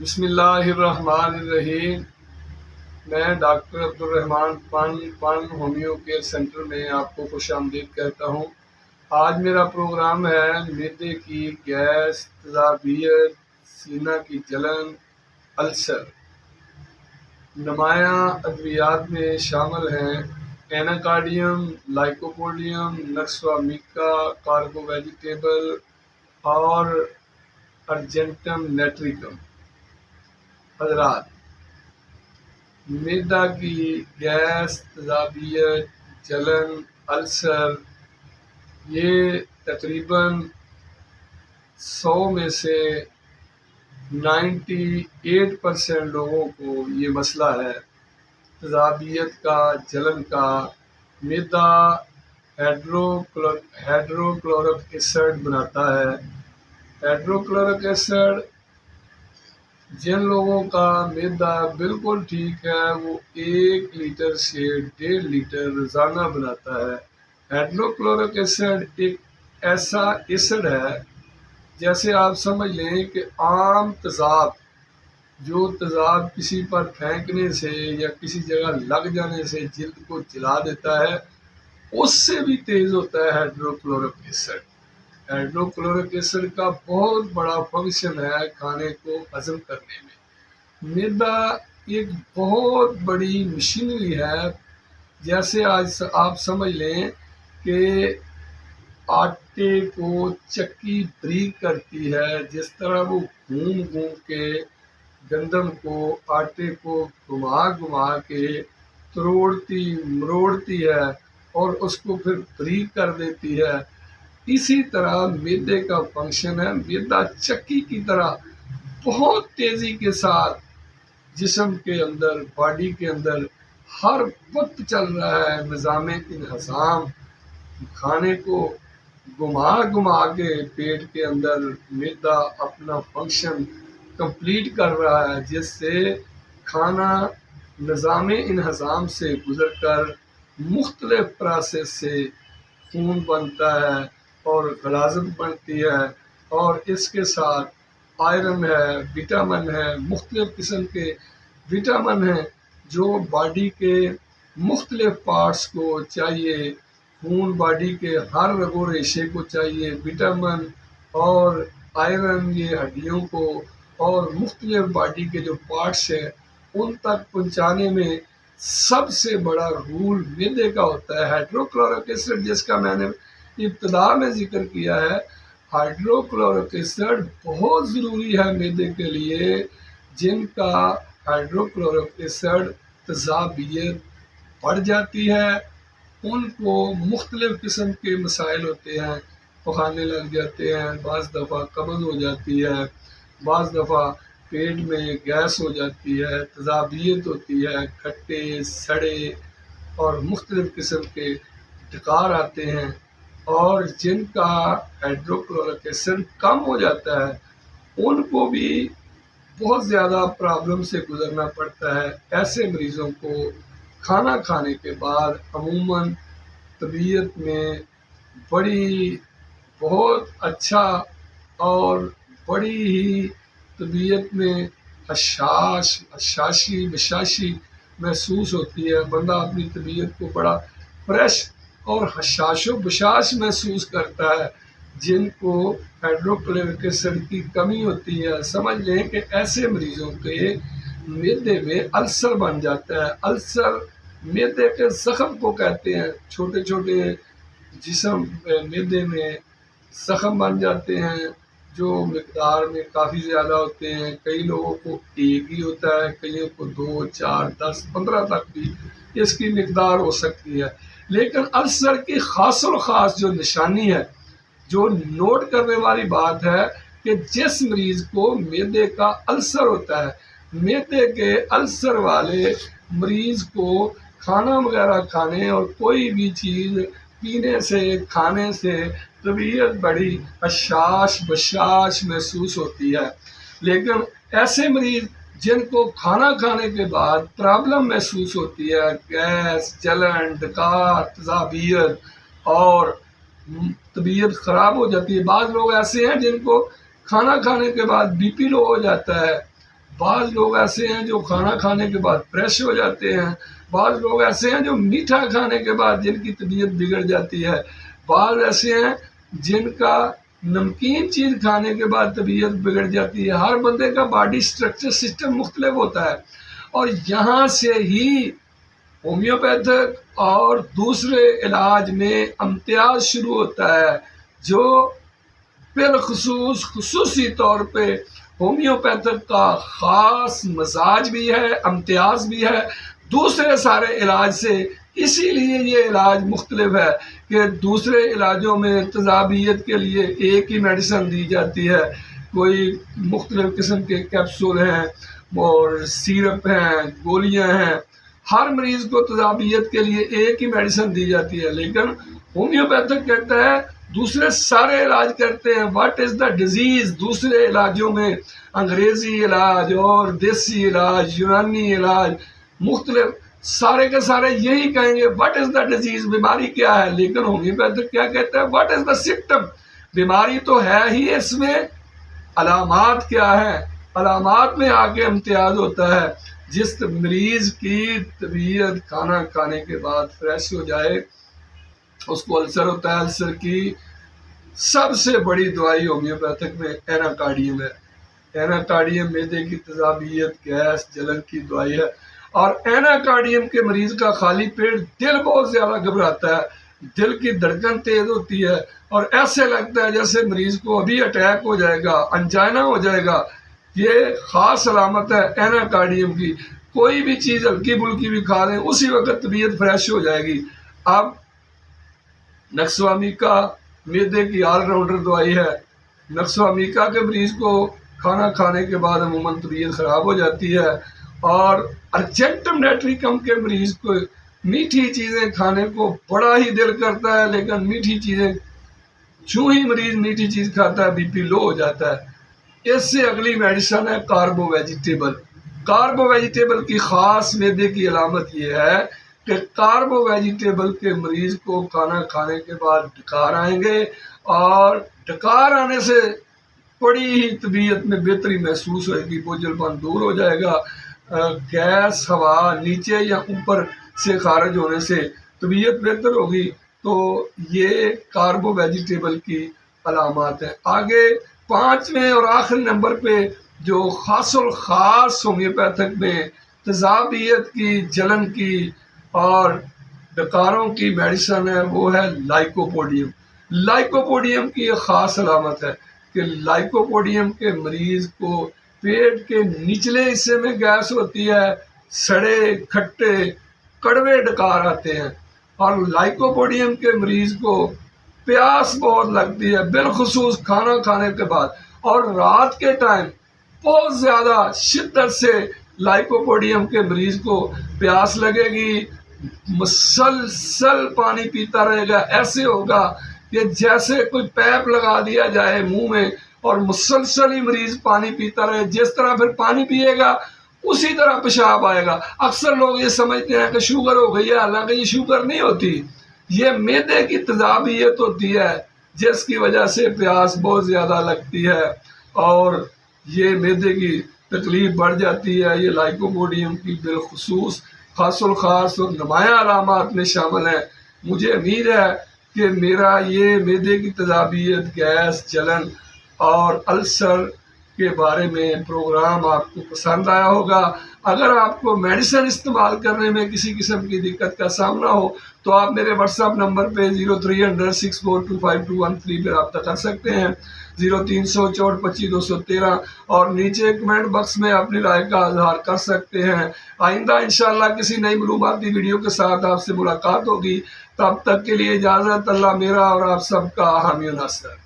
بسم اللہ الرحمن الرحیم۔ میں ڈاکٹر عبدالرحمان پان ہومیو کیئر سینٹر میں آپ کو خوش آمدید کہتا ہوں۔ آج میرا پروگرام ہے معدے کی گیس، تیزابیت، سینہ کی جلن، السر۔ نمایاں ادویات میں شامل ہیں ایناکارڈیم، لائکوپوڈیم، نکسوا میکا، کاربو ویجیٹیبل اور ارجنٹم نیٹریکم۔ حضرات، معدہ کی گیس، تیزابیت، جلن، السر، یہ تقریباً 100 میں سے 98% لوگوں کو یہ مسئلہ ہے۔ تیزابیت کا، جلن کا۔ معدہ ہائیڈروکلورک ایسڈ بناتا ہے۔ ہائیڈروکلورک ایسڈ، جن لوگوں کا معدہ بالکل ٹھیک ہے وہ 1 لیٹر سے 1.5 لیٹر روزانہ بناتا ہے۔ ہائیڈروکلورک ایسڈ ایک ایسا ایسڈ ہے، جیسے آپ سمجھ لیں کہ عام تیزاب، جو تیزاب کسی پر پھینکنے سے یا کسی جگہ لگ جانے سے جلد کو جلا دیتا ہے، اس سے بھی تیز ہوتا ہے ہائیڈروکلورک ایسڈ۔ ہائیڈروکلورک ایسڈ کا بہت بڑا فنکشن ہے کھانے کو ہضم کرنے میں۔ معدہ ایک بہت بڑی مشینری ہے، جیسے آج آپ سمجھ لیں کہ آٹے کو چکی بریک کرتی ہے، جس طرح وہ گھوم کے گندم کو، آٹے کو گھما کے توڑتی مروڑتی ہے اور اس کو پھر بریک کر دیتی ہے۔ اسی طرح معدے کا فنکشن ہے۔ معدہ چکی کی طرح بہت تیزی کے ساتھ جسم کے اندر، باڈی کے اندر ہر وقت چل رہا ہے۔ نظام انہضام کھانے کو گھما کے پیٹ کے اندر معدہ اپنا فنکشن کمپلیٹ کر رہا ہے، جس سے کھانا نظام انہضام سے گزر کر مختلف پروسیس سے خون بنتا ہے اور غلاظت بنتی ہے، اور اس کے ساتھ آئرن ہے، وٹامن ہے، مختلف قسم کے وٹامن ہیں جو باڈی کے مختلف پارٹس کو چاہیے۔ خون باڈی کے ہر رگ و ریشے کو چاہیے۔ وٹامن اور آئرن یہ ہڈیوں کو اور مختلف باڈی کے جو پارٹس ہیں ان تک پہنچانے میں سب سے بڑا رول معدے کا ہوتا ہے۔ ہائیڈروکلورک ایسڈ، جس کا میں نے ابتدا میں ذکر کیا ہے، ہائیڈروکلورک ایسڈ بہت ضروری ہے معدے کے لیے۔ جن کا ہائیڈروکلورک ایسڈ تیزابیت بڑھ جاتی ہے، ان کو مختلف قسم کے مسائل ہوتے ہیں، پخانے لگ جاتے ہیں، بعض دفعہ قبض ہو جاتی ہے، بعض دفعہ پیٹ میں گیس ہو جاتی ہے، تیزابیت ہوتی ہے، کھٹے سڑے اور مختلف قسم کے ڈکار آتے ہیں۔ اور جن کا ہائیڈروکلورک ایسڈ کم ہو جاتا ہے، ان کو بھی بہت زیادہ پرابلم سے گزرنا پڑتا ہے۔ ایسے مریضوں کو کھانا کھانے کے بعد عموماً طبیعت میں بہت اچھا اور بڑی ہی طبیعت میں بشاشی محسوس ہوتی ہے۔ بندہ اپنی طبیعت کو بڑا فریش اور حشاش و بشاش محسوس کرتا ہے۔ جن کو ہائیڈروکلورک ایسڈ کی کمی ہوتی ہے، سمجھ لیں کہ ایسے مریضوں کے معدے میں السر بن جاتا ہے۔ السر معدے کے زخم کو کہتے ہیں۔ چھوٹے چھوٹے جسم معدے میں زخم بن جاتے ہیں، جو مقدار میں کافی زیادہ ہوتے ہیں۔ کئی لوگوں کو ایک ہی ہوتا ہے، کئیوں کو 2، 4، 10، 15 تک بھی اس کی مقدار ہو سکتی ہے۔ لیکن السر کی خاص جو نشانی ہے، جو نوٹ کرنے والی بات ہے، کہ جس مریض کو معدے کا السر ہوتا ہے، معدے کے السر والے مریض کو کھانا وغیرہ کھانے اور کوئی بھی چیز پینے سے، کھانے سے طبیعت بڑی حشاش بشاش محسوس ہوتی ہے۔ لیکن ایسے مریض جن کو کھانا کھانے کے بعد پرابلم محسوس ہوتی ہے، گیس، جلن، ڈکار، تیزابیت اور طبیعت خراب ہو جاتی ہے۔ بعض لوگ ایسے ہیں جن کو کھانا کھانے کے بعد بی پی لو ہو جاتا ہے، بعض لوگ ایسے ہیں جو کھانا کھانے کے بعد فریش ہو جاتے ہیں، بعض لوگ ایسے ہیں جو میٹھا کھانے کے بعد جن کی طبیعت بگڑ جاتی ہے، بعض ایسے ہیں جن کا نمکین چیز کھانے کے بعد طبیعت بگڑ جاتی ہے۔ ہر بندے کا باڈی سٹرکچر سسٹم مختلف ہوتا ہے، اور یہاں سے ہی ہومیوپیتھک اور دوسرے علاج میں امتیاز شروع ہوتا ہے، جو بالخصوص خصوصی طور پہ ہومیوپیتھک کا خاص مزاج بھی ہے، امتیاز بھی ہے دوسرے سارے علاج سے۔ اسی لیے یہ علاج مختلف ہے کہ دوسرے علاجوں میں تذابیت کے لیے ایک ہی میڈیسن دی جاتی ہے، کوئی مختلف قسم کے کیپسول ہیں اور سیرپ ہیں، گولیاں ہیں، ہر مریض کو تذابیت کے لیے ایک ہی میڈیسن دی جاتی ہے، لیکن ہومیوپیتھک کہتا ہے دوسرے سارے علاج کرتے ہیں۔ What is the disease? دوسرے علاجوں میں انگریزی علاج اور دیسی علاج، یونانی علاج، مختلف سارے کے سارے یہی کہیں گے واٹ از دا ڈیزیز، بیماری کیا ہے، لیکن ہومیوپیتھک کیا کہتا ہے واٹ از دا سمپٹم، بیماری تو ہے ہی، اس میں علامات کیا ہے، علامات میں آ کے امتیاز ہوتا ہے۔ جس مریض کی طبیعت کھانا کھانے کے بعد فریش ہو جائے، اس کو السر ہوتا ہے، السر کی سب سے بڑی دوائی ہومیوپیتھک میں ایناکارڈیم ہے۔ ایناکارڈیم معدے کی تذابیت، گیس، جلن کی دوائی ہے، اور ایناکارڈیم کے مریض کا خالی پیٹ دل بہت زیادہ گھبراتا ہے، دل کی دھڑکن تیز ہوتی ہے اور ایسے لگتا ہے جیسے مریض کو ابھی اٹیک ہو جائے گا، انجائنا ہو جائے گا۔ یہ خاص علامت ہے ایناکارڈیم کی۔ کوئی بھی چیز ہلکی پھلکی بھی کھا لیں اسی وقت طبیعت فریش ہو جائے گی۔ اب نکسوامیکا معدے کی آل راؤنڈر دوائی ہے۔ نکسوامیکا کے مریض کو کھانا کھانے کے بعد عموماً طبیعت خراب ہو جاتی ہے، اور ارجنٹم نیٹریکم کے مریض کو میٹھی چیزیں کھانے کو بڑا ہی دل کرتا ہے، لیکن میٹھی چیزیں جو ہی مریض میٹھی چیز کھاتا ہے بی پی لو ہو جاتا ہے۔ اس سے اگلی میڈیسن ہے کاربو ویجیٹیبل۔ کاربو ویجیٹیبل کی خاص معدے کی علامت یہ ہے کہ کاربو ویجیٹیبل کے مریض کو کھانا کھانے کے بعد ڈکار آئیں گے، اور ڈکار آنے سے بڑی ہی طبیعت میں بہتری محسوس ہوئے گی، بوجھل پن دور ہو جائے گا، گیس ہوا نیچے یا اوپر سے خارج ہونے سے طبیعت بہتر ہوگی۔ تو یہ کاربو ویجیٹیبل کی علامات ہیں۔ آگے پانچویں اور آخری نمبر پہ جو خاص الخاص ہومیوپیتھک میں تذابیت کی، جلن کی اور ڈکاروں کی میڈیسن ہے، وہ ہے لائکوپوڈیم۔ لائکوپوڈیم کی ایک خاص علامت ہے کہ لائکوپوڈیم کے مریض کو پیٹ کے نچلے حصے میں گیس ہوتی ہے، سڑے کھٹے کڑوے ڈکار آتے ہیں، اور لائکوپوڈیم کے مریض کو پیاس بہت لگتی ہے، بالخصوص کھانا کھانے کے بعد، اور رات کے ٹائم بہت زیادہ شدت سے لائکوپوڈیم کے مریض کو پیاس لگے گی، مسلسل پانی پیتا رہے گا، ایسے ہوگا کہ جیسے کوئی پیپ لگا دیا جائے منہ میں اور مسلسل ہی مریض پانی پیتا رہے، جس طرح پھر پانی پیے گا اسی طرح پیشاب آئے گا۔ اکثر لوگ یہ سمجھتے ہیں کہ شوگر ہو گئی ہے، حالانکہ یہ شوگر نہیں ہوتی، یہ معدے کی تذابیت ہوتی ہے جس کی وجہ سے پیاس بہت زیادہ لگتی ہے اور یہ معدے کی تکلیف بڑھ جاتی ہے۔ یہ لائکوپوڈیم کی بالخصوص خاص الخاص اور نمایاں علامات میں شامل ہیں۔ مجھے امید ہے کہ میرا یہ معدے کی تذابیت، گیس، جلن اور السر کے بارے میں پروگرام آپ کو پسند آیا ہوگا۔ اگر آپ کو میڈیسن استعمال کرنے میں کسی قسم کی دقت کا سامنا ہو تو آپ میرے واٹس ایپ نمبر پہ 030064252213 پہ رابطہ کر سکتے ہیں، 030064252213، اور نیچے کمنٹ باکس میں اپنی رائے کا اظہار کر سکتے ہیں۔ آئندہ انشاءاللہ کسی نئی معلوماتی ویڈیو کے ساتھ آپ سے ملاقات ہوگی، تب تک کے لیے اجازت۔ اللہ میرا اور آپ سب کا حامی و ناصر۔